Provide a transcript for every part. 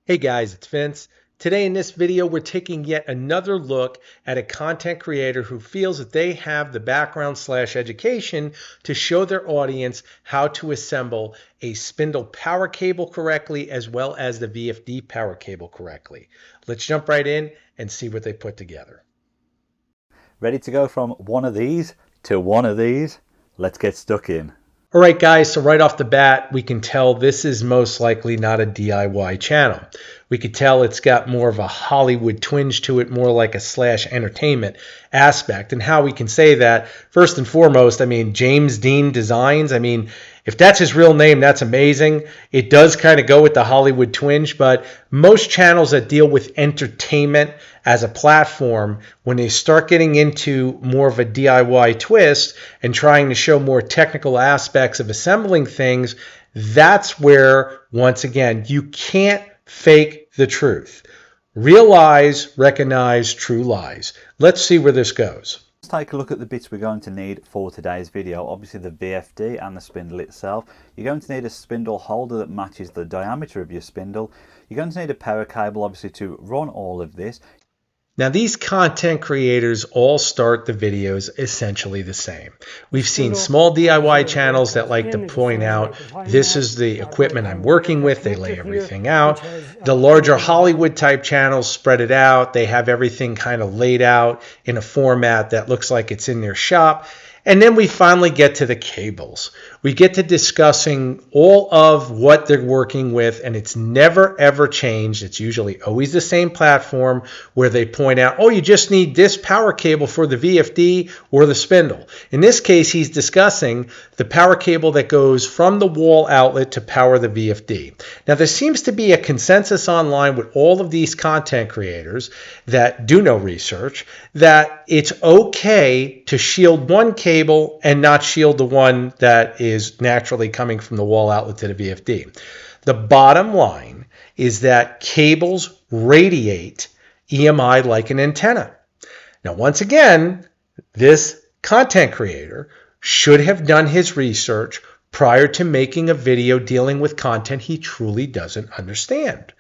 Hey guys, it's Vince. Today in this video, we're taking yet another look at a content creator who feels that they have the background/education to show their audience how to assemble a spindle power cable correctly as well as the VFD power cable correctly. Let's jump right in and see what they put together. Ready to go from one of these to one of these? Let's get stuck in. All right, guys, so right off the bat, we can tell this is most likely not a DIY channel. We could tell it's got more of a Hollywood twinge to it, more like a slash entertainment aspect. And how we can say that, first and foremost, James Dean Designs, if that's his real name, that's amazing. It does kind of go with the Hollywood twinge, but most channels that deal with entertainment as a platform, when they start getting into more of a DIY twist and trying to show more technical aspects of assembling things, that's where, once again, you can't fake the truth. Real lies recognize true lies. Let's see where this goes. Let's take a look at the bits we're going to need for today's video. Obviously the VFD and the spindle itself. You're going to need a spindle holder that matches the diameter of your spindle. You're going to need a power cable, obviously, to run all of this. Now, these content creators all start the videos essentially the same. We've seen small DIY channels that like to point out, this is the equipment I'm working with. They lay everything out. The larger Hollywood type channels spread it out. They have everything kind of laid out in a format that looks like it's in their shop. And then we finally get to the cables. We get to discussing all of what they're working with, and it's never ever changed. It's usually always the same platform where they point out, oh, you just need this power cable for the VFD or the spindle. In this case, he's discussing the power cable that goes from the wall outlet to power the VFD. Now, there seems to be a consensus online with all of these content creators that do no research that it's okay to shield one cable and not shield the one that is naturally coming from the wall outlet to the VFD. The bottom line is that cables radiate EMI like an antenna. Now, once again, this content creator should have done his research prior to making a video dealing with content he truly doesn't understand.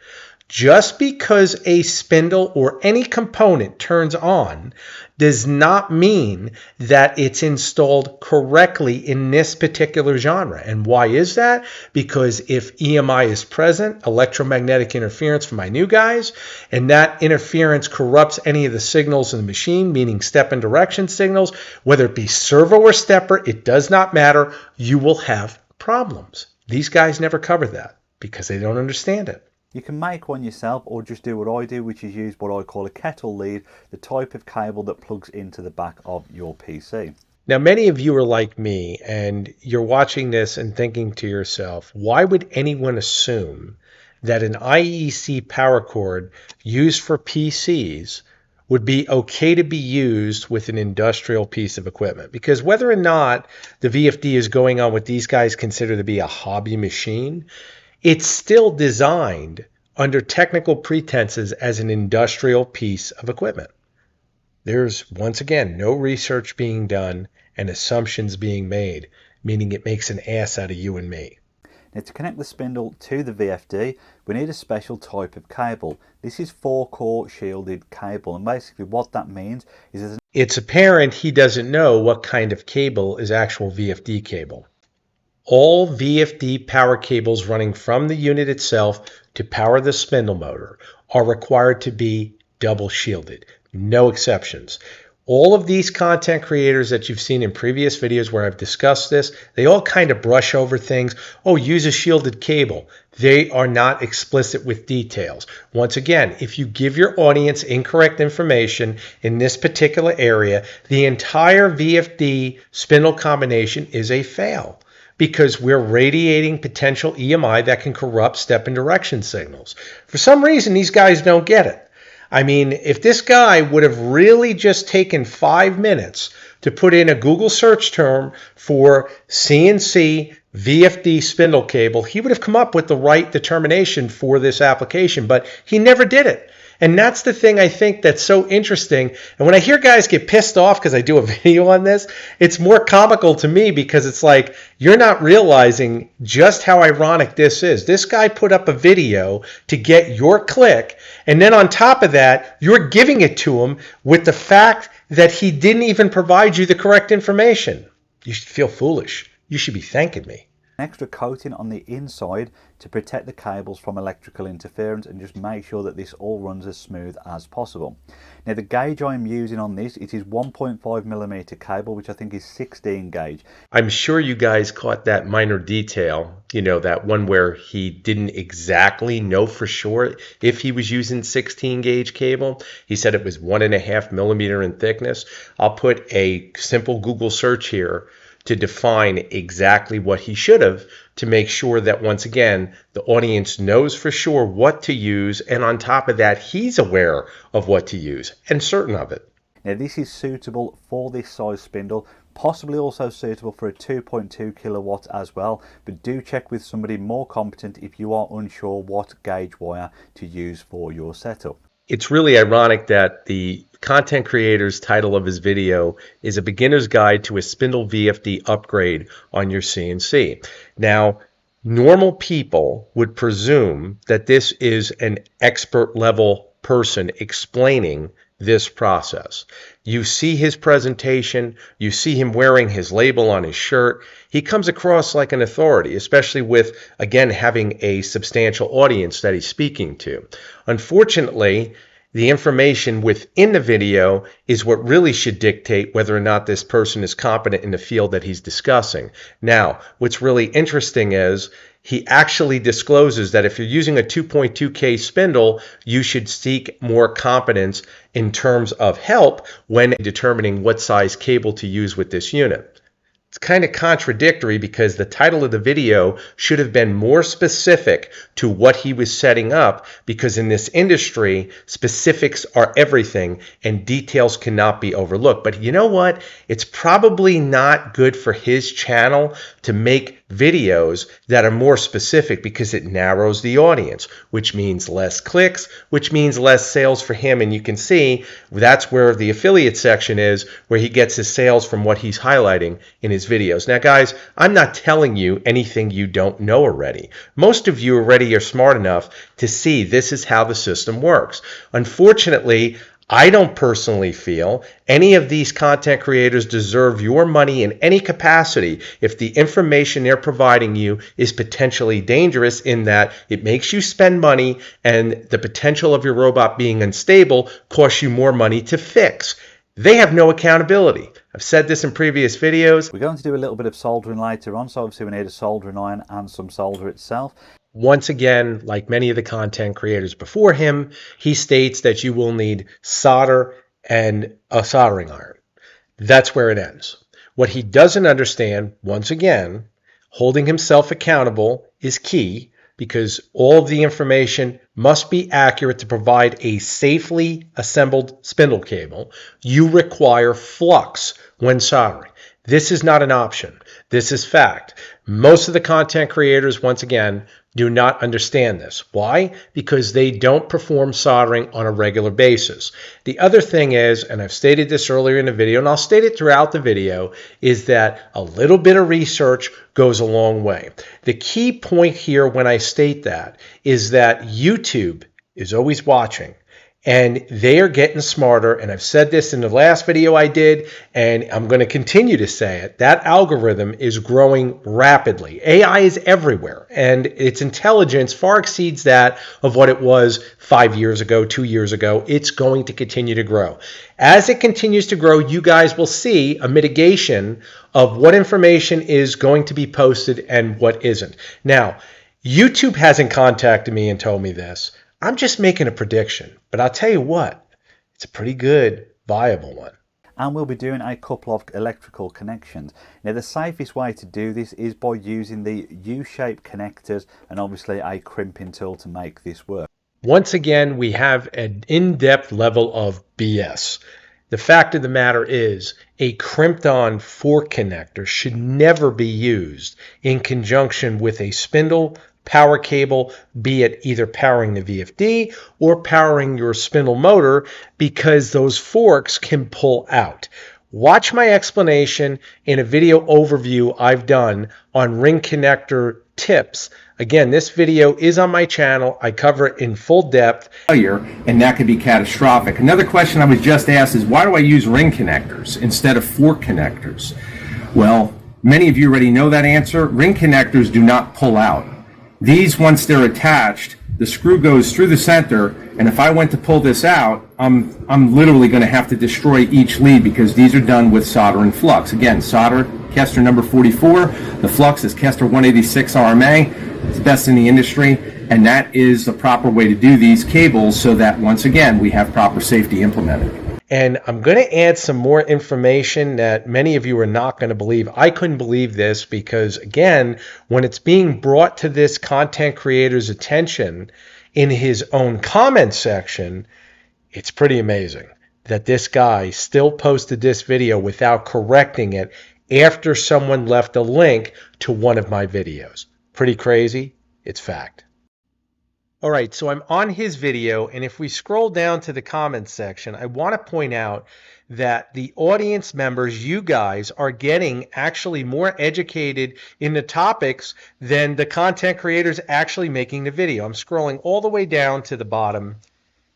Just because a spindle or any component turns on does not mean that it's installed correctly in this particular genre. And why is that? Because if EMI is present, electromagnetic interference for my new guys, and that interference corrupts any of the signals in the machine, meaning step and direction signals, whether it be servo or stepper, it does not matter. You will have problems. These guys never cover that because they don't understand it. You can make one yourself or just do what I do, which is use what I call a kettle lead, the type of cable that plugs into the back of your PC. Now, many of you are like me and you're watching this and thinking to yourself, why would anyone assume that an IEC power cord used for PCs would be okay to be used with an industrial piece of equipment? Because whether or not the VFD is going on what these guys consider to be a hobby machine, it's still designed under technical pretenses as an industrial piece of equipment. There's, once again, no research being done and assumptions being made, meaning it makes an ass out of you and me. Now, to connect the spindle to the VFD, we need a special type of cable. This is 4-core shielded cable, and basically what that means is it's apparent he doesn't know what kind of cable is actual VFD cable. All VFD power cables running from the unit itself to power the spindle motor are required to be double shielded. No exceptions. All of these content creators that you've seen in previous videos where I've discussed this, they all kind of brush over things. Oh, use a shielded cable. They are not explicit with details. Once again, if you give your audience incorrect information in this particular area, the entire VFD spindle combination is a fail, because we're radiating potential EMI that can corrupt step and direction signals. For some reason, these guys don't get it. If this guy would have really just taken 5 minutes to put in a Google search term for CNC VFD spindle cable, he would have come up with the right determination for this application, but he never did it. And that's the thing I think that's so interesting. And when I hear guys get pissed off because I do a video on this, it's more comical to me because it's like, you're not realizing just how ironic this is. This guy put up a video to get your click, and then on top of that, you're giving it to him with the fact that he didn't even provide you the correct information. You should feel foolish. You should be thanking me. An extra coating on the inside to protect the cables from electrical interference and just make sure that this all runs as smooth as possible. Now the gauge I'm using on this, it is 1.5mm cable, which I think is 16 gauge. I'm sure you guys caught that minor detail, you know, that one where he didn't exactly know for sure if he was using 16 gauge cable. He said it was 1.5mm in thickness. I'll put a simple Google search here to define exactly what he should have, to make sure that, once again, the audience knows for sure what to use, and on top of that, he's aware of what to use and certain of it. Now this is suitable for this size spindle, possibly also suitable for a 2.2 kilowatt as well, but do check with somebody more competent if you are unsure what gauge wire to use for your setup. It's really ironic that the content creator's title of his video is A Beginner's Guide to a Spindle VFD Upgrade on Your CNC. Now, normal people would presume that this is an expert level person explaining this process. You see his presentation, you see him wearing his label on his shirt. He comes across like an authority, especially with, again, having a substantial audience that he's speaking to. Unfortunately, the information within the video is what really should dictate whether or not this person is competent in the field that he's discussing. Now, what's really interesting is he actually discloses that if you're using a 2.2K spindle, you should seek more competence in terms of help when determining what size cable to use with this unit. It's kind of contradictory because the title of the video should have been more specific to what he was setting up, because in this industry, specifics are everything and details cannot be overlooked. But you know what? It's probably not good for his channel to make videos that are more specific, because it narrows the audience, which means less clicks, which means less sales for him. And you can see that's where the affiliate section is, where he gets his sales from what he's highlighting in his videos. Now guys, I'm not telling you anything you don't know already. Most of you already are smart enough to see this is how the system works. Unfortunately, I don't personally feel any of these content creators deserve your money in any capacity if the information they're providing you is potentially dangerous, in that it makes you spend money and the potential of your robot being unstable costs you more money to fix. They have no accountability. I've said this in previous videos. We're going to do a little bit of soldering later on, so obviously we need a soldering iron and some solder itself. Once again, like many of the content creators before him, he states that you will need solder and a soldering iron. That's where it ends. What he doesn't understand, once again, holding himself accountable is key, because all of the information must be accurate to provide a safely assembled spindle cable. You require flux when soldering. This is not an option. This is fact. Most of the content creators, once again, do not understand this. Why? Because they don't perform soldering on a regular basis. The other thing is, and I've stated this earlier in the video, and I'll state it throughout the video, is that a little bit of research goes a long way. The key point here when I state that is that YouTube is always watching. And they are getting smarter, and I've said this in the last video I did, and I'm going to continue to say it. That algorithm is growing rapidly. AI is everywhere, and its intelligence far exceeds that of what it was 5 years ago, 2 years ago. It's going to continue to grow. As it continues to grow, you guys will see a mitigation of what information is going to be posted and what isn't. Now, YouTube hasn't contacted me and told me this. I'm just making a prediction, but I'll tell you what, it's a pretty good, viable one. And we'll be doing a couple of electrical connections. Now the safest way to do this is by using the U-shaped connectors and obviously a crimping tool to make this work. Once again, we have an in-depth level of BS. The fact of the matter is, a crimped-on fork connector should never be used in conjunction with a spindle, power cable, be it either powering the VFD or powering your spindle motor, because those forks can pull out. Watch my explanation in a video overview I've done on ring connector tips. Again, this video is on my channel. I cover it in full depth. And that could be catastrophic. Another question I was just asked is, why do I use ring connectors instead of fork connectors? Well, many of you already know that answer. Ring connectors do not pull out. These, once they're attached, the screw goes through the center, and if I went to pull this out, I'm literally going to have to destroy each lead, because these are done with solder and flux. Again, solder, Kester number 44. The flux is Kester 186 RMA. It's best in the industry, and that is the proper way to do these cables, so that once again we have proper safety implemented. And I'm going to add some more information that many of you are not going to believe. I couldn't believe this because, again, when it's being brought to this content creator's attention in his own comment section, it's pretty amazing that this guy still posted this video without correcting it after someone left a link to one of my videos. Pretty crazy. It's fact. All right, so I'm on his video, and if we scroll down to the comments section, I want to point out that the audience members, you guys, are getting actually more educated in the topics than the content creators actually making the video. I'm scrolling all the way down to the bottom,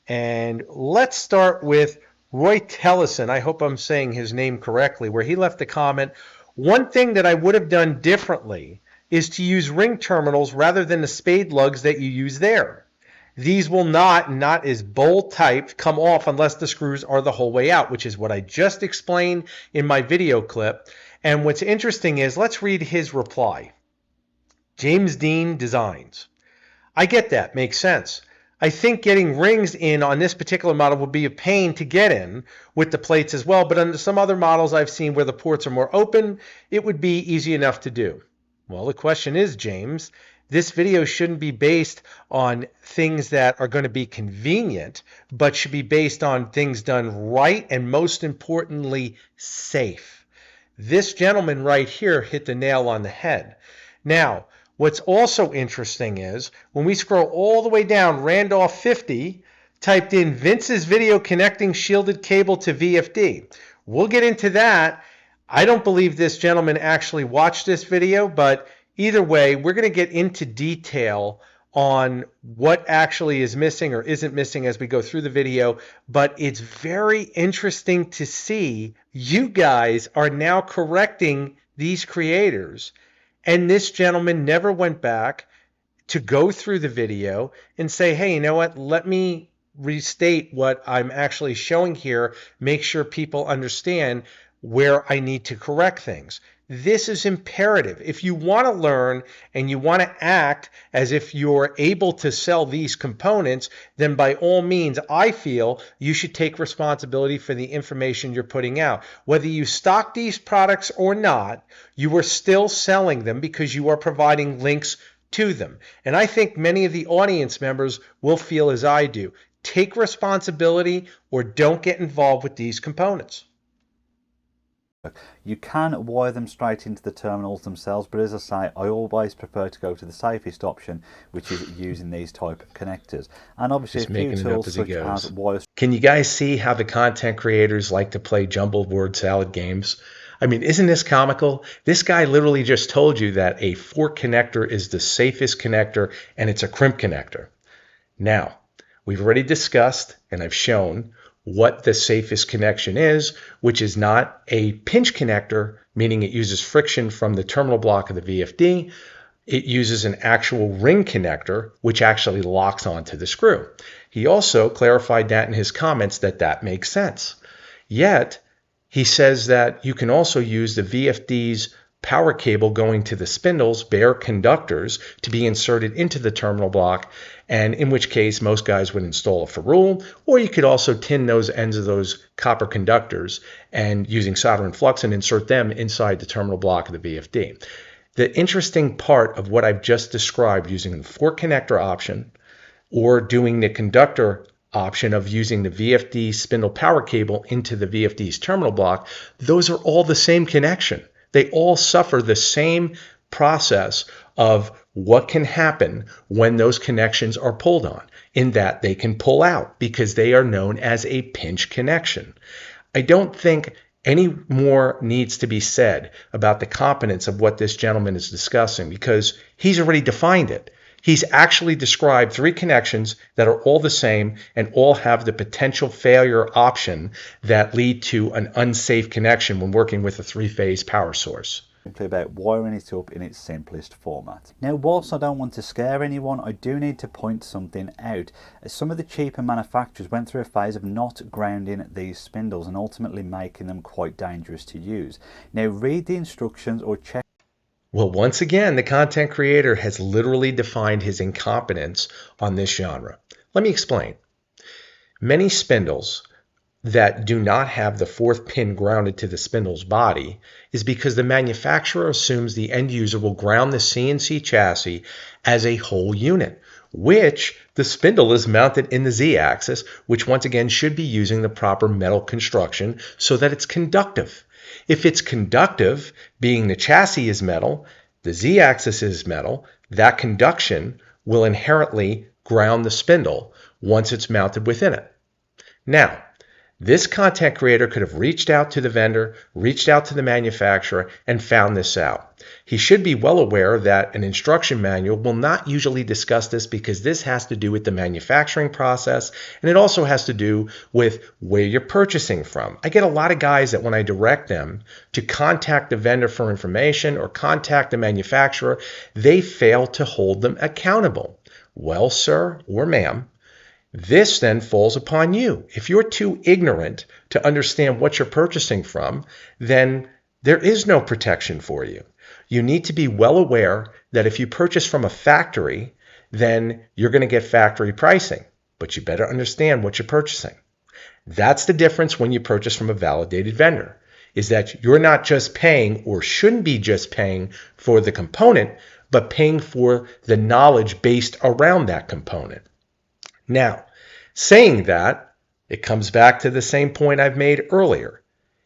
and let's start with Roy Tellison. I hope I'm saying his name correctly, where he left a comment. One thing that I would have done differently is to use ring terminals rather than the spade lugs that you use there. These will not as bowl type, come off unless the screws are the whole way out, which is what I just explained in my video clip. And what's interesting is, let's read his reply. James Dean Designs. I get that, makes sense. I think getting rings in on this particular model would be a pain to get in with the plates as well, but on some other models I've seen where the ports are more open, it would be easy enough to do. Well, the question is, James, this video shouldn't be based on things that are going to be convenient, but should be based on things done right and, most importantly, safe. This gentleman right here hit the nail on the head. Now, what's also interesting is when we scroll all the way down, Randolph 50 typed in Vince's video connecting shielded cable to VFD. We'll get into that. I don't believe this gentleman actually watched this video, but either way, we're going to get into detail on what actually is missing or isn't missing as we go through the video. But it's very interesting to see you guys are now correcting these creators. And this gentleman never went back to go through the video and say, hey, you know what, let me restate what I'm actually showing here, make sure people understand where I need to correct things. This is imperative. If you want to learn and you want to act as if you're able to sell these components, then by all means, I feel you should take responsibility for the information you're putting out. Whether you stock these products or not, you are still selling them because you are providing links to them. And I think many of the audience members will feel as I do. Take responsibility or don't get involved with these components. You can wire them straight into the terminals themselves, but as I say, I always prefer to go to the safest option, which is using these type of connectors. And obviously Just a few making it up tools as he such goes. as wire. Can you guys see how the content creators like to play jumbled word salad games? I mean, isn't this comical? This guy literally just told you that a fork connector is the safest connector, and it's a crimp connector. Now, we've already discussed, and I've shown what the safest connection is, which is not a pinch connector, meaning it uses friction from the terminal block of the VFD. It uses an actual ring connector, which actually locks onto the screw. He also clarified that in his comments that makes sense. Yet, he says that you can also use the VFD's power cable going to the spindles, bare conductors, to be inserted into the terminal block, and in which case most guys would install a ferrule, or you could also tin those ends of those copper conductors and using solder and flux and insert them inside the terminal block of the VFD. The interesting part of what I've just described using the fork connector option or doing the conductor option of using the VFD spindle power cable into the VFD's terminal block, those are all the same connection. They all suffer the same process of what can happen when those connections are pulled on, in that they can pull out because they are known as a pinch connection. I don't think any more needs to be said about the competence of what this gentleman is discussing because he's already defined it. He's actually described 3 connections that are all the same and all have the potential failure option that lead to an unsafe connection when working with a 3-phase power source. Simply about wiring it up in its simplest format. Now, whilst I don't want to scare anyone, I do need to point something out, as some of the cheaper manufacturers went through a phase of not grounding these spindles and ultimately making them quite dangerous to use. Now, read the instructions or check. Well, once again, the content creator has literally defined his incompetence on this genre. Let me explain. Many spindles that do not have the 4th pin grounded to the spindle's body is because the manufacturer assumes the end user will ground the CNC chassis as a whole unit, which the spindle is mounted in the Z-axis, which once again should be using the proper metal construction so that it's conductive. If it's conductive, being the chassis is metal, the Z-axis is metal, that conduction will inherently ground the spindle once it's mounted within it. Now, this content creator could have reached out to the vendor, reached out to the manufacturer, and found this out. He should be well aware that an instruction manual will not usually discuss this because this has to do with the manufacturing process, and it also has to do with where you're purchasing from. I get a lot of guys that when I direct them to contact the vendor for information or contact the manufacturer, they fail to hold them accountable. Well, sir or ma'am, this then falls upon you. If you're too ignorant to understand what you're purchasing from, then there is no protection for you. You need to be well aware that if you purchase from a factory, then you're going to get factory pricing, but you better understand what you're purchasing. That's the difference when you purchase from a validated vendor, is that you're not just paying or shouldn't be just paying for the component, but paying for the knowledge based around that component. Now, saying that, it comes back to the same point I've made earlier.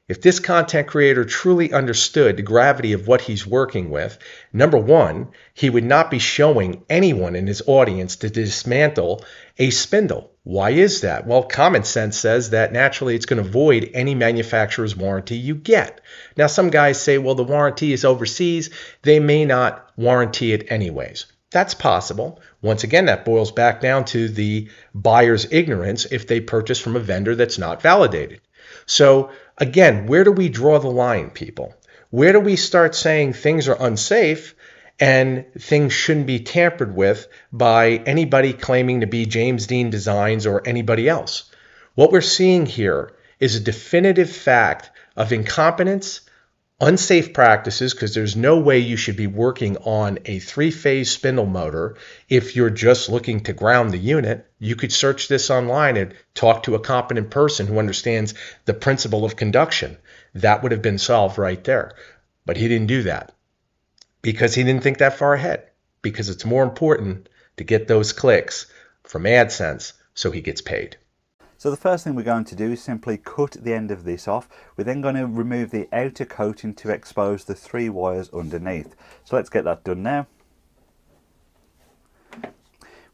If this content creator truly understood the gravity of what he's working with, number one, he would not be showing anyone in his audience to dismantle a spindle. Why is that? Well, common sense says that naturally it's going to void any manufacturer's warranty you get. Now, some guys say, well, the warranty is overseas. They may not warranty it anyways. That's possible. Once again, that boils back down to the buyer's ignorance if they purchase from a vendor that's not validated. So again, where do we draw the line, people? Where do we start saying things are unsafe and things shouldn't be tampered with by anybody claiming to be James Dean Designs or anybody else? What we're seeing here is a definitive fact of incompetence, unsafe practices, because there's no way you should be working on a 3-phase spindle motor if you're just looking to ground the unit. You could search this online and talk to a competent person who understands the principle of conduction. That would have been solved right there. But he didn't do that because he didn't think that far ahead, because it's more important to get those clicks from AdSense so he gets paid. So the first thing we're going to do is simply cut the end of this off. We're then going to remove the outer coating to expose the 3 wires underneath. So let's get that done now.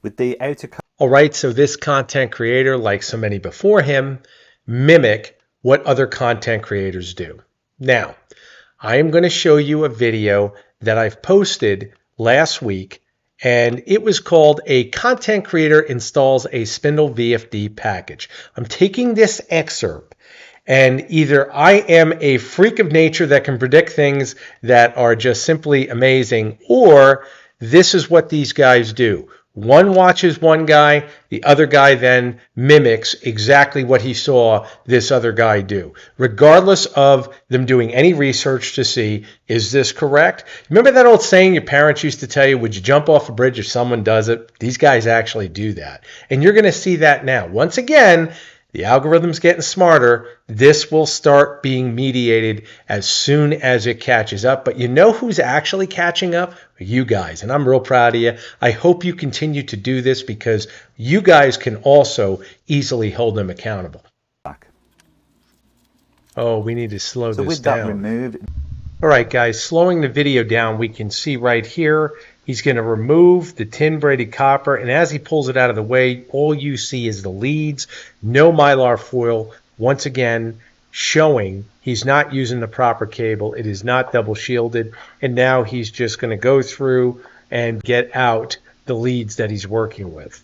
With the outer All right, so this content creator, like so many before him, mimic what other content creators do. Now, I am going to show you a video that I've posted last week, and it was called A Content Creator Installs a Spindle VFD Package. I'm taking this excerpt, and either I am a freak of nature that can predict things that are just simply amazing, or this is what these guys do. One watches one guy, the other guy then mimics exactly what he saw this other guy do, regardless of them doing any research to see, is this correct? Remember that old saying your parents used to tell you, would you jump off a bridge if someone does it? These guys actually do that. And you're going to see that now. Once again, The algorithm's getting smarter. This will start being mediated as soon as it catches up. But you know who's actually catching up? You guys. And I'm real proud of you. I hope you continue to do this because you guys can also easily hold them accountable. Oh, we need to slow this down. So with that removed. All right, guys, slowing the video down, we can see right here, he's going to remove the tin braided copper, and as he pulls it out of the way, all you see is the leads, no mylar foil, once again showing he's not using the proper cable, it is not double shielded, and now he's just going to go through and get out the leads that he's working with.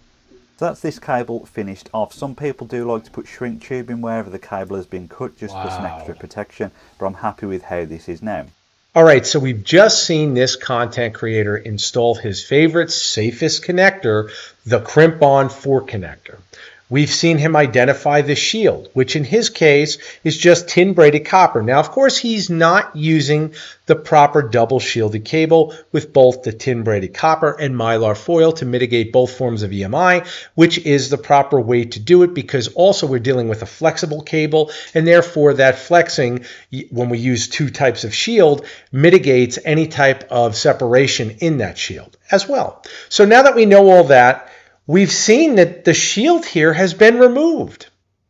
So that's this cable finished off. Some people do like to put shrink tubing wherever the cable has been cut just for some extra protection, but I'm happy with how this is now. All right, so we've just seen this content creator install his favorite, safest connector, the crimp-on fork connector. We've seen him identify the shield, which in his case is just tin braided copper. Now, of course, he's not using the proper double shielded cable with both the tin braided copper and mylar foil to mitigate both forms of EMI, which is the proper way to do it because also we're dealing with a flexible cable, and therefore that flexing, when we use two types of shield, mitigates any type of separation in that shield as well. So now that we know all that, we've seen that the shield here has been removed.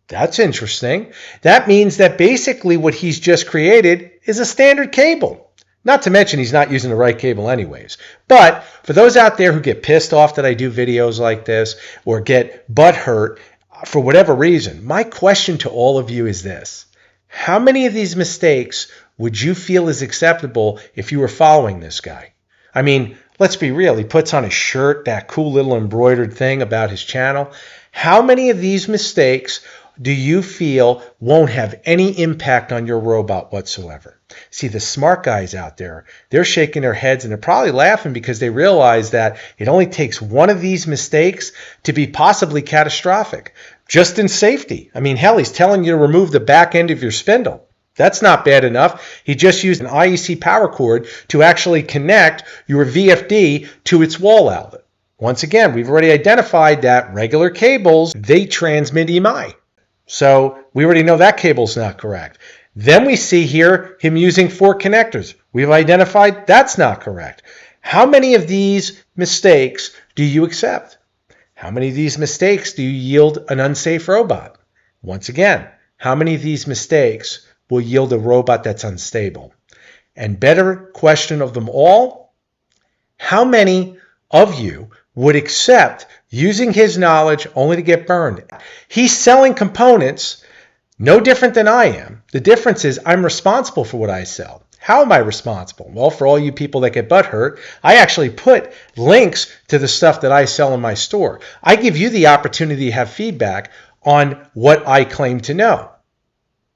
That's interesting. That means that basically what he's just created is a standard cable. Not to mention he's not using the right cable anyways. But for those out there who get pissed off that I do videos like this or get butt hurt for whatever reason, my question to all of you is this. How many of these mistakes would you feel is acceptable if you were following this guy? I mean, let's be real. He puts on his shirt, that cool little embroidered thing about his channel. How many of these mistakes do you feel won't have any impact on your robot whatsoever? See, the smart guys out there, they're shaking their heads and they're probably laughing because they realize that it only takes one of these mistakes to be possibly catastrophic, just in safety. I mean, hell, he's telling you to remove the back end of your spindle. That's not bad enough. He just used an IEC power cord to actually connect your VFD to its wall outlet. Once again, we've already identified that regular cables, they transmit EMI. So we already know that cable's not correct. Then we see here him using fork connectors. We've identified that's not correct. How many of these mistakes do you accept? How many of these mistakes do you yield an unsafe robot? Once again, how many of these mistakes will yield a robot that's unstable? And better question of them all, how many of you would accept using his knowledge only to get burned? He's selling components no different than I am. The difference is I'm responsible for what I sell. How am I responsible? Well, for all you people that get butthurt, I actually put links to the stuff that I sell in my store. I give you the opportunity to have feedback on what I claim to know.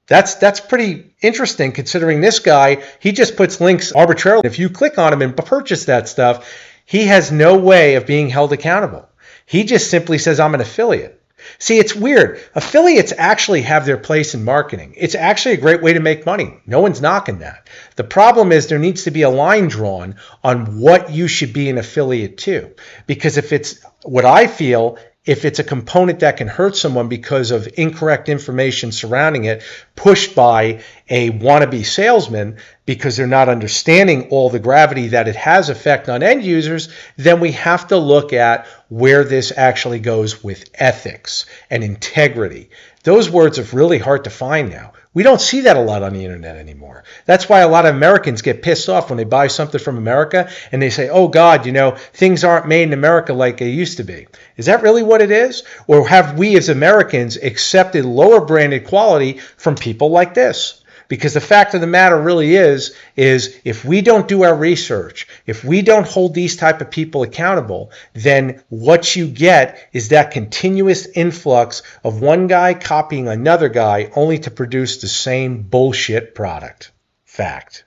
That's pretty interesting considering this guy, he just puts links arbitrarily. If you click on him and purchase that stuff, he has no way of being held accountable. He just simply says, I'm an affiliate. See, it's weird. Affiliates actually have their place in marketing. It's actually a great way to make money. No one's knocking that. The problem is there needs to be a line drawn on what you should be an affiliate to. Because if it's what I feel, if it's a component that can hurt someone because of incorrect information surrounding it, pushed by a wannabe salesman because they're not understanding all the gravity that it has effect on end users, then we have to look at where this actually goes with ethics and integrity. Those words are really hard to find now. We don't see that a lot on the internet anymore. That's why a lot of Americans get pissed off when they buy something from America and they say, oh God, you know, things aren't made in America like they used to be. Is that really what it is? Or have we as Americans accepted lower branded quality from people like this? Because the fact of the matter really is if we don't do our research, if we don't hold these type of people accountable, then what you get is that continuous influx of one guy copying another guy only to produce the same bullshit product. Fact.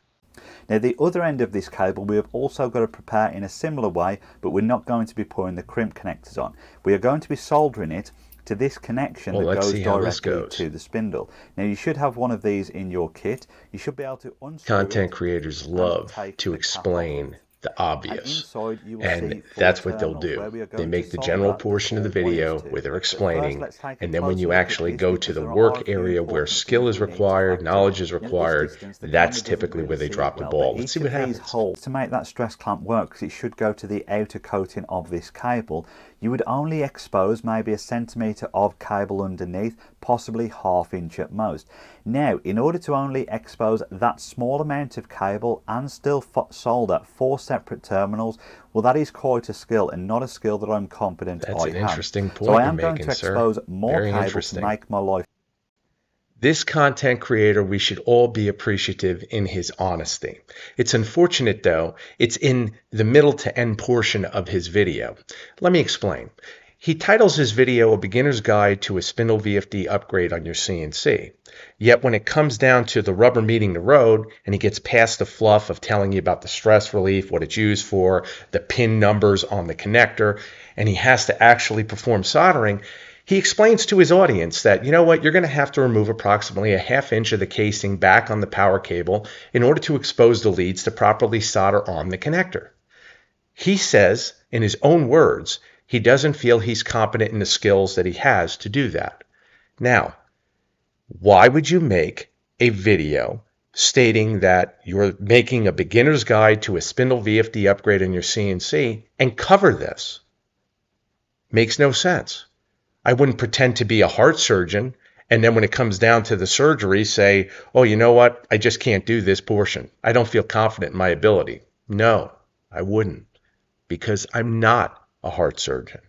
Now the other end of this cable we have also got to prepare in a similar way, but we're not going to be putting the crimp connectors on. We are going to be soldering it to this connection that goes directly to the spindle. Now you should have one of these in your kit. You should be able to unscrew Content creators love to explain the obvious. Inside, you will and see that's what they'll do. They make the general portion of the video where they're explaining, and then when you actually go to the work area where skill is required, knowledge is required, that's typically where they drop the ball. Let's see what happens. To make that stress clamp work, because it should go to the outer coating of this cable, you would only expose maybe a centimetre of cable underneath, possibly ½ inch at most. Now, in order to only expose that small amount of cable and still solder 4 separate terminals, well, that is quite a skill, and not a skill that I'm confident I have. That's an interesting point so I you're am making, going to sir. expose more Very cable to make my life. This content creator, we should all be appreciative in his honesty. It's unfortunate, though, it's in the middle to end portion of his video. Let me explain. He titles his video A Beginner's Guide to a Spindle VFD Upgrade on Your CNC. Yet when it comes down to the rubber meeting the road and he gets past the fluff of telling you about the stress relief, what it's used for, the pin numbers on the connector, and he has to actually perform soldering, he explains to his audience that, you know what, you're going to have to remove approximately a ½ inch of the casing back on the power cable in order to expose the leads to properly solder on the connector. He says, in his own words, he doesn't feel he's competent in the skills that he has to do that. Now, why would you make a video stating that you're making a beginner's guide to a spindle VFD upgrade in your CNC and cover this? Makes no sense. I wouldn't pretend to be a heart surgeon and then when it comes down to the surgery say, oh, you know what, I just can't do this portion. I don't feel confident in my ability. No, I wouldn't, because I'm not a heart surgeon.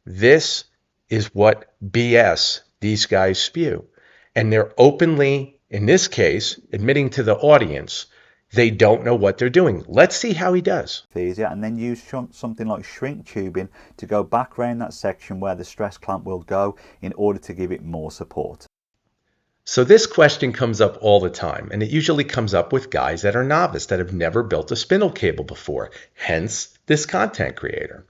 This is what BS these guys spew. And they're openly, in this case, admitting to the audience they don't know what they're doing. Let's see how he does. Easier, and then use something like shrink tubing to go back around that section where the stress clamp will go in order to give it more support. So this question comes up all the time, and it usually comes up with guys that are novice, that have never built a spindle cable before, hence this content creator.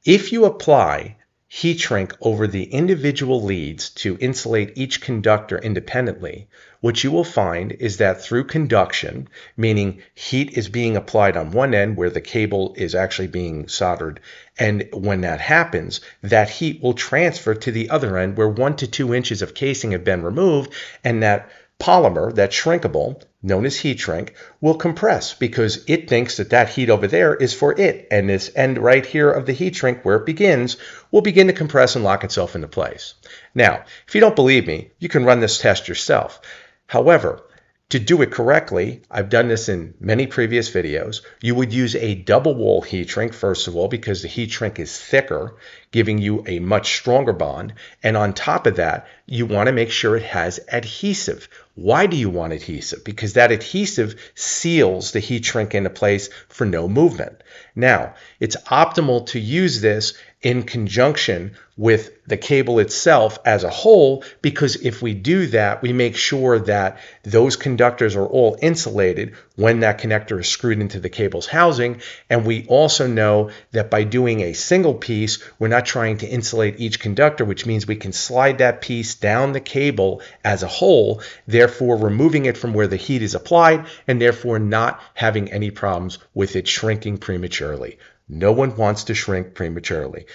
If you apply heat shrink over the individual leads to insulate each conductor independently, what you will find is that through conduction, meaning heat is being applied on one end where the cable is actually being soldered, and when that happens, that heat will transfer to the other end where 1 to 2 inches of casing have been removed, and that polymer, that shrinkable, known as heat shrink, will compress because it thinks that that heat over there is for it, and this end right here of the heat shrink where it begins will begin to compress and lock itself into place. Now, if you don't believe me, you can run this test yourself. However, to do it correctly, I've done this in many previous videos, you would use a double wall heat shrink, first of all, because the heat shrink is thicker, giving you a much stronger bond. And on top of that, you want to make sure it has adhesive. Why do you want adhesive? Because that adhesive seals the heat shrink into place for no movement. Now, it's optimal to use this in conjunction with the cable itself as a whole, because if we do that, we make sure that those conductors are all insulated when that connector is screwed into the cable's housing. And we also know that by doing a single piece, we're not trying to insulate each conductor, which means we can slide that piece down the cable as a whole, therefore removing it from where the heat is applied and therefore not having any problems with it shrinking prematurely. No one wants to shrink prematurely.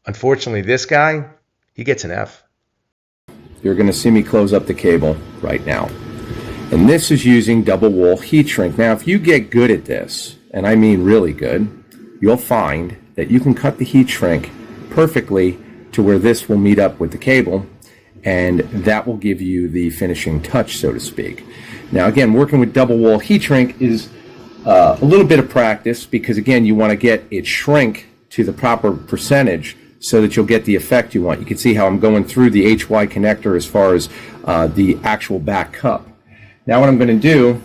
Unfortunately, this guy, he gets an F. You're going to see me close up the cable right now. And this is using double wall heat shrink. Now, if you get good at this, and I mean really good, you'll find that you can cut the heat shrink perfectly to where this will meet up with the cable, and that will give you the finishing touch, so to speak. Now, again, working with double wall heat shrink is a little bit of practice, because again, you want to get it shrink to the proper percentage so that you'll get the effect you want. You can see how I'm going through the HY connector as far as the actual back cup. Now what I'm going to do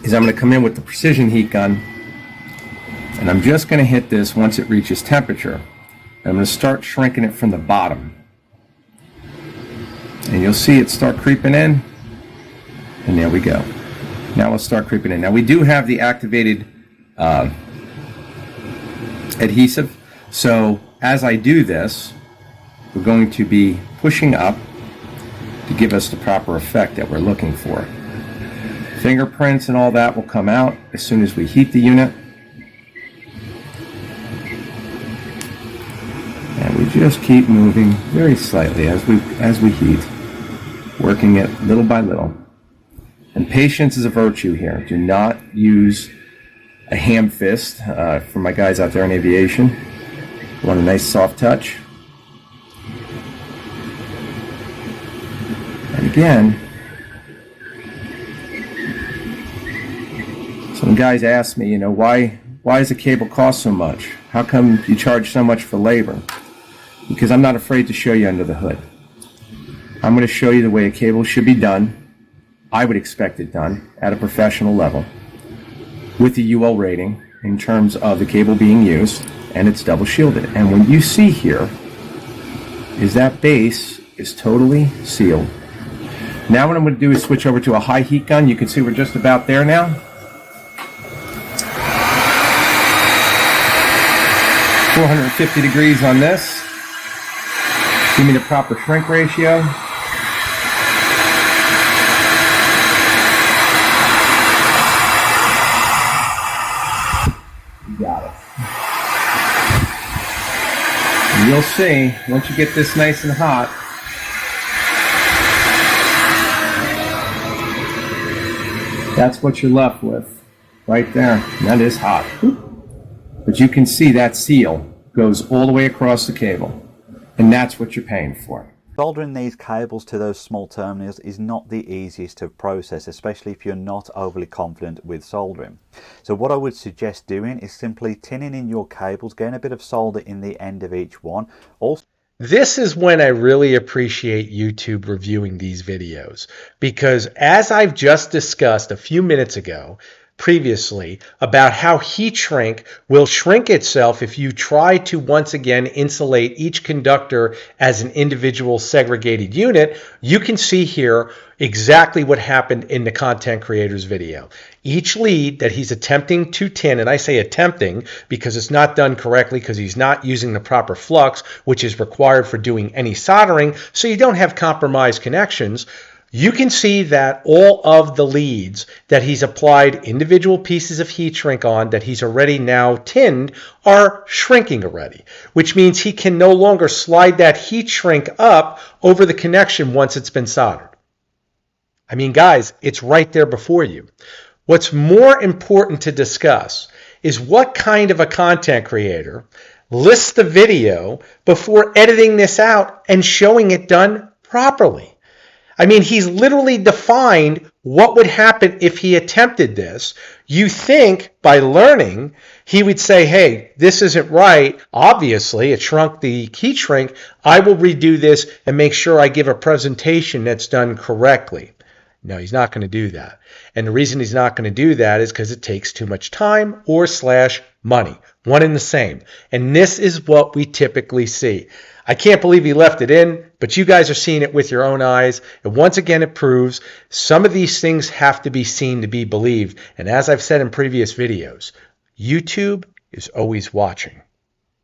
is I'm going to come in with the precision heat gun, and I'm just going to hit this once it reaches temperature. And I'm going to start shrinking it from the bottom. And you'll see it start creeping in, and there we go. Now let's start creeping in. Now we do have the activated adhesive, so as I do this, we're going to be pushing up to give us the proper effect that we're looking for. Fingerprints and all that will come out as soon as we heat the unit. just keep moving very slightly as we heat, working it little by little. And patience is a virtue here. Do not use a ham fist. For my guys out there in aviation, you want a nice soft touch. And again, some guys ask me, why does a cable cost so much? How come you charge so much for labor? Because I'm not afraid to show you under the hood. I'm going to show you the way a cable should be done. I would expect it done at a professional level with the UL rating in terms of the cable being used, and it's double shielded. And what you see here is that base is totally sealed. Now what I'm going to do is switch over to a high heat gun. You can see we're just about there now. 450 degrees on this. Give me the proper shrink ratio. You got it. And you'll see, once you get this nice and hot, that's what you're left with right there. And that is hot. But you can see that seal goes all the way across the cable. And that's what you're paying for. Soldering these cables to those small terminals is not the easiest of process, especially if you're not overly confident with soldering. So what I would suggest doing is simply tinning in your cables, getting a bit of solder in the end of each one. Also, this is when I really appreciate YouTube reviewing these videos, because as I've just discussed a few minutes ago, previously, about how heat shrink will shrink itself if you try to once again insulate each conductor as an individual segregated unit, you can see here exactly what happened in the content creator's video. Each lead that he's attempting to tin, and I say attempting because it's not done correctly because he's not using the proper flux, which is required for doing any soldering, so you don't have compromised connections. You can see that all of the leads that he's applied individual pieces of heat shrink on that he's already now tinned are shrinking already, which means he can no longer slide that heat shrink up over the connection once it's been soldered. I mean, guys, it's right there before you. What's more important to discuss is what kind of a content creator lists the video before editing this out and showing it done properly. I mean, he's literally defined what would happen if he attempted this. You think by learning, he would say, hey, this isn't right. Obviously, it shrunk the heat shrink. I will redo this and make sure I give a presentation that's done correctly. No, he's not going to do that. And the reason he's not going to do that is because it takes too much time or / money. One and the same. And this is what we typically see. I can't believe he left it in, but you guys are seeing it with your own eyes. And once again, it proves some of these things have to be seen to be believed. And as I've said in previous videos, YouTube is always watching.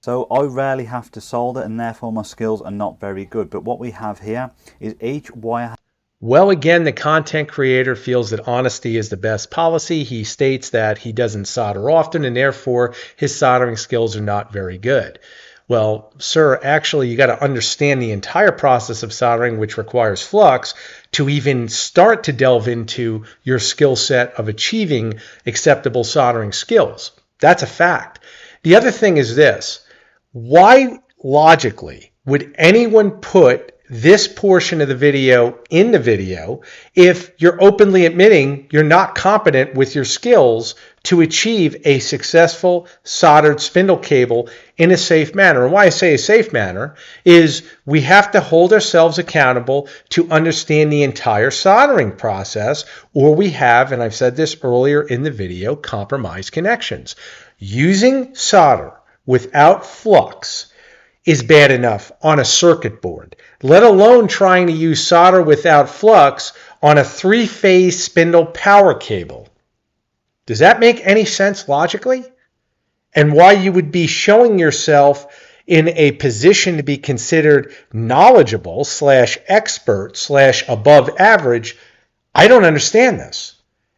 So I rarely have to solder, and therefore my skills are not very good. But what we have here is each wire. Well, again, the content creator feels that honesty is the best policy. He states that he doesn't solder often, and therefore his soldering skills are not very good. Well, sir, actually, you got to understand the entire process of soldering, which requires flux, to even start to delve into your skill set of achieving acceptable soldering skills. That's a fact. The other thing is this. Why, logically, would anyone put this portion of the video in the video if you're openly admitting you're not competent with your skills to achieve a successful soldered spindle cable in a safe manner? And why I say a safe manner is we have to hold ourselves accountable to understand the entire soldering process, or we have, and I've said this earlier in the video, compromised connections. Using solder without flux is bad enough on a circuit board, let alone trying to use solder without flux on a 3-phase spindle power cable. Does that make any sense logically? And why you would be showing yourself in a position to be considered knowledgeable / expert / above average, I don't understand this.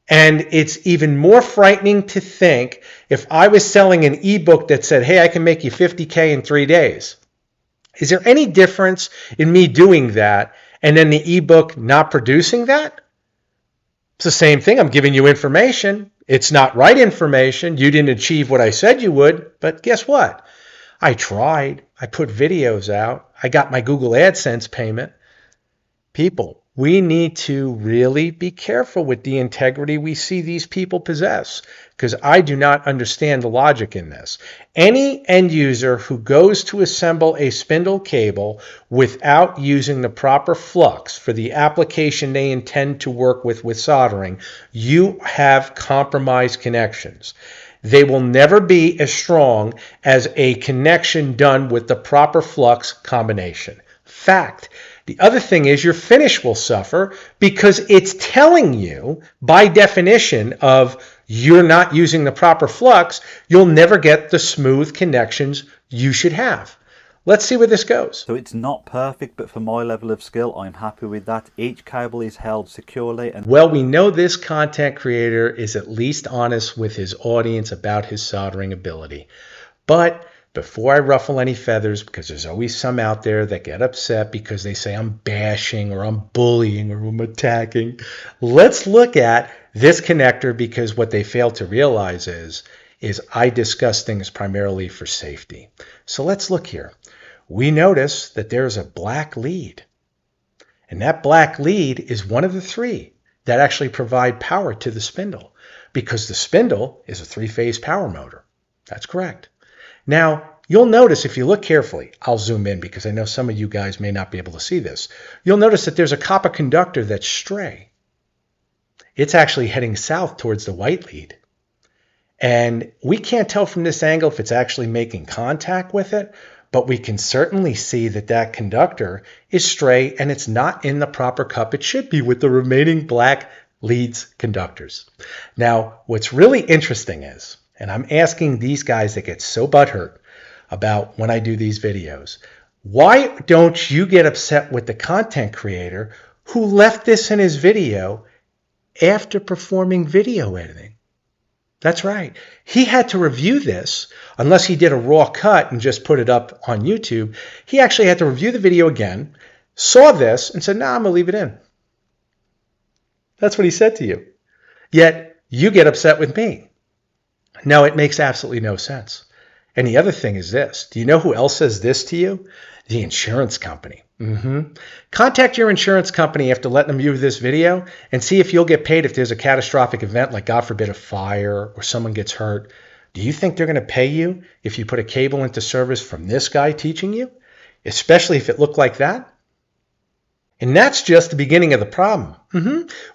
And it's even more frightening to think if I was selling an ebook that said, hey, I can make you $50K in 3 days. Is there any difference in me doing that and then the ebook not producing that? It's the same thing. I'm giving you information. It's not right information. You didn't achieve what I said you would, but guess what? I tried. I put videos out. I got my Google AdSense payment. People, we need to really be careful with the integrity we see these people possess, because I do not understand the logic in this. Any end user who goes to assemble a spindle cable without using the proper flux for the application they intend to work with soldering, you have compromised connections. They will never be as strong as a connection done with the proper flux combination. Fact. The other thing is your finish will suffer because it's telling you by definition of you're not using the proper flux, you'll never get the smooth connections you should have. Let's see where this goes. So it's not perfect, but for my level of skill, I'm happy with that. Each cable is held securely. And well, we know this content creator is at least honest with his audience about his soldering ability. But before I ruffle any feathers, because there's always some out there that get upset because they say I'm bashing or I'm bullying or I'm attacking, let's look at this connector, because what they fail to realize is I discuss things primarily for safety. So let's look here. We notice that there's a black lead. And that black lead is one of the three that actually provide power to the spindle, because the spindle is a three-phase power motor. That's correct. Now, you'll notice if you look carefully, I'll zoom in because I know some of you guys may not be able to see this. You'll notice that there's a copper conductor that's stray. It's actually heading south towards the white lead. And we can't tell from this angle if it's actually making contact with it, but we can certainly see that that conductor is stray and it's not in the proper cup it should be with the remaining black leads conductors. Now, what's really interesting is, and I'm asking these guys that get so butthurt about when I do these videos, why don't you get upset with the content creator who left this in his video after performing video editing? That's right. He had to review this, unless he did a raw cut and just put it up on YouTube. He actually had to review the video again, saw this, and said, nah, I'm going to leave it in. That's what he said to you. Yet, you get upset with me. Now, it makes absolutely no sense. And the other thing is this. Do you know who else says this to you? The insurance company. Contact your insurance company after letting them view this video and see if you'll get paid if there's a catastrophic event, like God forbid a fire or someone gets hurt. Do you think they're going to pay you if you put a cable into service from this guy teaching you? Especially if it looked like that? And that's just the beginning of the problem.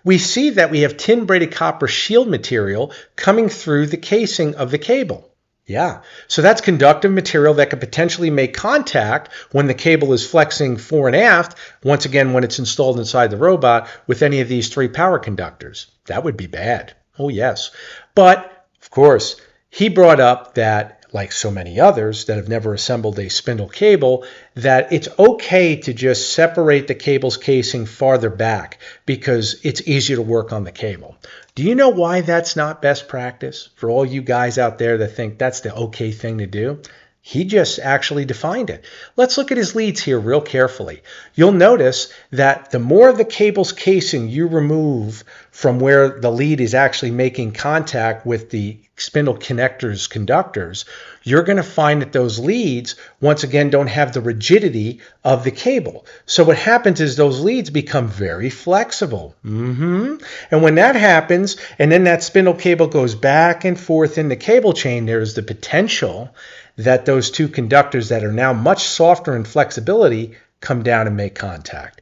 We see that we have tin braided copper shield material coming through the casing of the cable. Yeah, so that's conductive material that could potentially make contact when the cable is flexing fore and aft, once again when it's installed inside the robot, with any of these three power conductors. That would be bad. Oh yes. But, of course, he brought up that, like so many others that have never assembled a spindle cable, that it's okay to just separate the cable's casing farther back because it's easier to work on the cable. Do you know why that's not best practice for all you guys out there that think that's the okay thing to do? He just actually defined it. Let's look at his leads here real carefully. You'll notice that the more of the cable's casing you remove from where the lead is actually making contact with the spindle connector's conductors, you're going to find that those leads, once again, don't have the rigidity of the cable. So what happens is those leads become very flexible. And when that happens, and then that spindle cable goes back and forth in the cable chain, there's the potential that those two conductors that are now much softer in flexibility come down and make contact.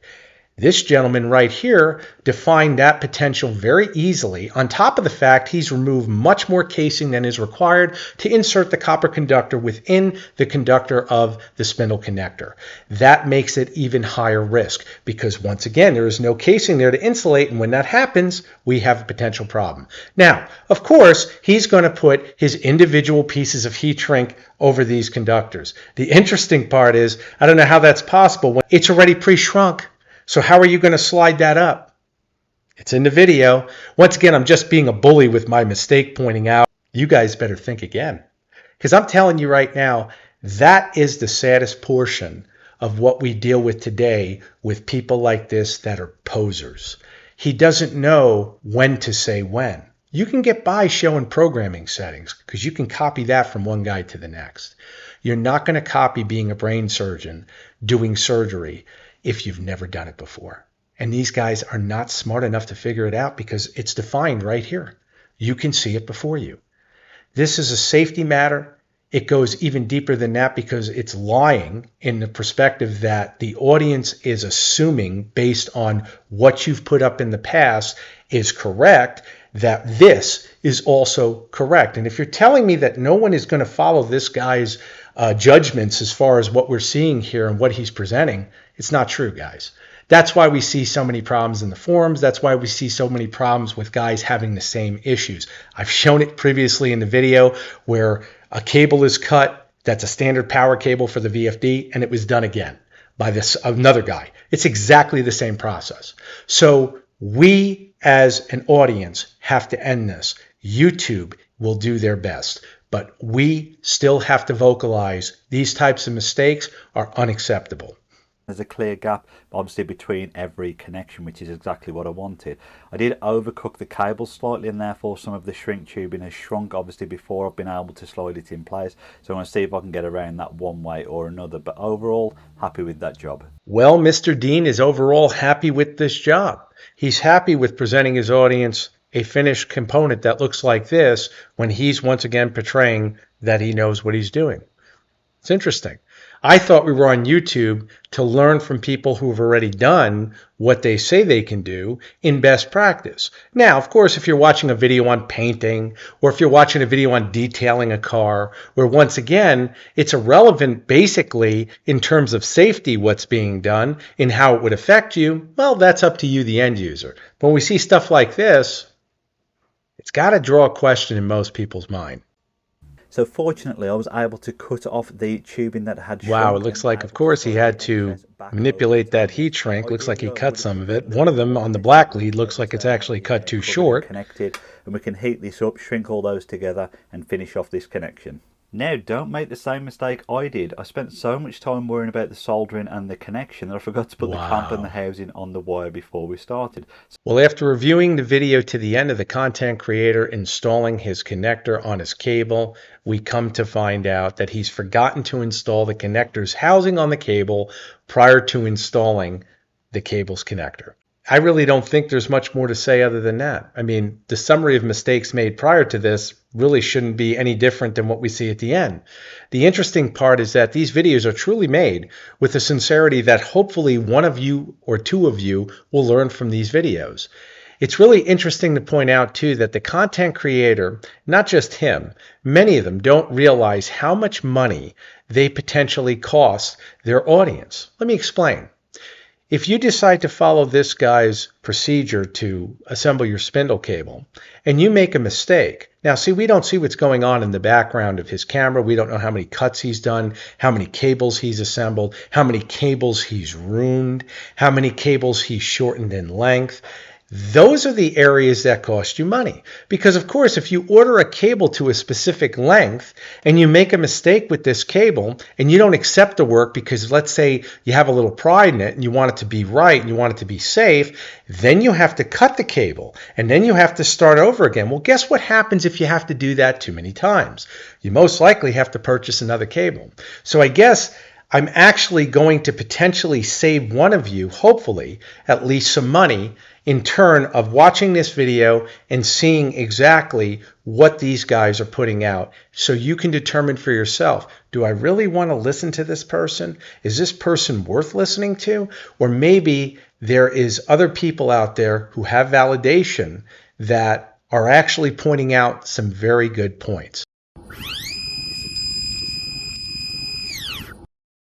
This gentleman right here defined that potential very easily, on top of the fact he's removed much more casing than is required to insert the copper conductor within the conductor of the spindle connector. That makes it even higher risk because, once again, there is no casing there to insulate, and when that happens, we have a potential problem. Now, of course, he's going to put his individual pieces of heat shrink over these conductors. The interesting part is, I don't know how that's possible when it's already pre-shrunk. So how are you going to slide that up? It's in the video. Once again, I'm just being a bully with my mistake pointing out. You guys better think again. Because I'm telling you right now, that is the saddest portion of what we deal with today with people like this that are posers. He doesn't know when to say when. You can get by showing programming settings because you can copy that from one guy to the next. You're not going to copy being a brain surgeon doing surgery if you've never done it before. And these guys are not smart enough to figure it out because it's defined right here. You can see it before you. This is a safety matter. It goes even deeper than that because it's lying in the perspective that the audience is assuming based on what you've put up in the past is correct, that this is also correct. And if you're telling me that no one is going to follow this guy's judgments as far as what we're seeing here and what he's presenting, it's not true, guys. That's why we see so many problems in the forums. That's why we see so many problems with guys having the same issues. I've shown it previously in the video where a cable is cut. That's a standard power cable for the VFD, and it was done again by another guy. It's exactly the same process. So we as an audience have to end this. YouTube will do their best, but we still have to vocalize these types of mistakes are unacceptable. There's a clear gap, obviously, between every connection, which is exactly what I wanted. I did overcook the cable slightly, and therefore some of the shrink tubing has shrunk, obviously, before I've been able to slide it in place. So I'm going to see if I can get around that one way or another. But overall, happy with that job. Well, Mr. Dean is overall happy with this job. He's happy with presenting his audience a finished component that looks like this when he's once again portraying that he knows what he's doing. It's interesting. I thought we were on YouTube to learn from people who have already done what they say they can do in best practice. Now, of course, if you're watching a video on painting or if you're watching a video on detailing a car, where once again, it's irrelevant basically in terms of safety what's being done and how it would affect you, well, that's up to you, the end user. But when we see stuff like this, it's got to draw a question in most people's mind. So fortunately, I was able to cut off the tubing that had shrunk. Wow, it looks like, of course, he had to manipulate that heat shrink. Looks like he cut some of it. One of them on the black lead looks like it's actually cut too short. Connected, and we can heat this up, shrink all those together, and finish off this connection. Now, don't make the same mistake I did. I spent so much time worrying about the soldering and the connection that I forgot to put the clamp and the housing on the wire before we started. Well, after reviewing the video to the end of the content creator installing his connector on his cable, we come to find out that he's forgotten to install the connector's housing on the cable prior to installing the cable's connector. I really don't think there's much more to say other than that. I mean, the summary of mistakes made prior to this really shouldn't be any different than what we see at the end. The interesting part is that these videos are truly made with the sincerity that hopefully one of you or two of you will learn from these videos. It's really interesting to point out, too, that the content creator, not just him, many of them don't realize how much money they potentially cost their audience. Let me explain. If you decide to follow this guy's procedure to assemble your spindle cable and you make a mistake, now see, we don't see what's going on in the background of his camera. We don't know how many cuts he's done, how many cables he's assembled, how many cables he's ruined, how many cables he's shortened in length. Those are the areas that cost you money. Because, of course, if you order a cable to a specific length and you make a mistake with this cable and you don't accept the work because, let's say, you have a little pride in it and you want it to be right and you want it to be safe, then you have to cut the cable and then you have to start over again. Well, guess what happens if you have to do that too many times? You most likely have to purchase another cable. So I guess I'm actually going to potentially save one of you, hopefully, at least some money in turn of watching this video and seeing exactly what these guys are putting out so you can determine for yourself, do I really want to listen to this person? Is this person worth listening to? Or maybe there is other people out there who have validation that are actually pointing out some very good points.